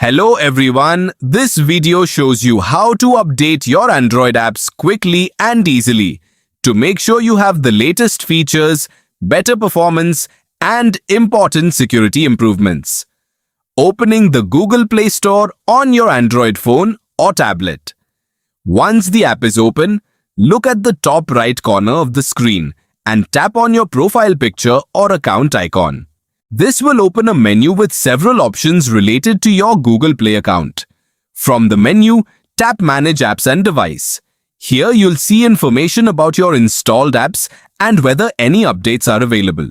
Hello everyone, this video shows you how to update your Android apps quickly and easily to make sure you have the latest features, better performance, and important security improvements. Opening the Google Play Store on your Android phone or tablet. Once the app is open, look at the top right corner of the screen and tap on your profile picture or account icon. This will open a menu with several options related to your Google Play account. From the menu, tap Manage Apps and Device. Here you'll see information about your installed apps and whether any updates are available.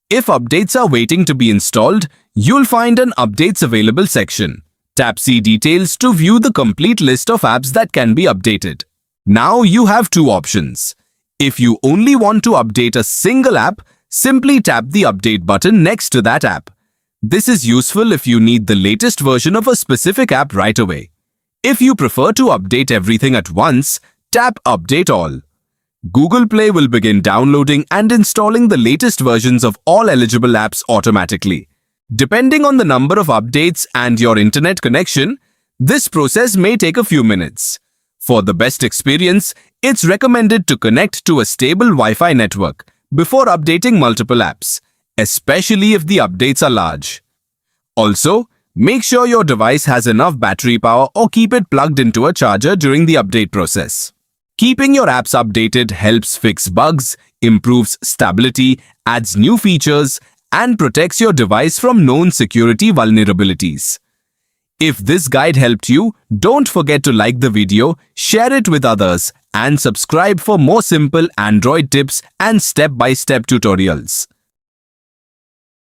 If updates are waiting to be installed, you'll find an Updates Available section. Tap See Details to view the complete list of apps that can be updated. Now you have two options. If you only want to update a single app, simply tap the Update button next to that app. This is useful if you need the latest version of a specific app right away. If you prefer to update everything at once, tap Update All. Google Play will begin downloading and installing the latest versions of all eligible apps automatically. Depending on the number of updates and your internet connection, this process may take a few minutes. For the best experience, it's recommended to connect to a stable Wi-Fi network before updating multiple apps, especially if the updates are large. Also, make sure your device has enough battery power or keep it plugged into a charger during the update process. Keeping your apps updated helps fix bugs, improves stability, adds new features, and protects your device from known security vulnerabilities. If this guide helped you, don't forget to like the video, share it with others, and subscribe for more simple Android tips and step-by-step tutorials.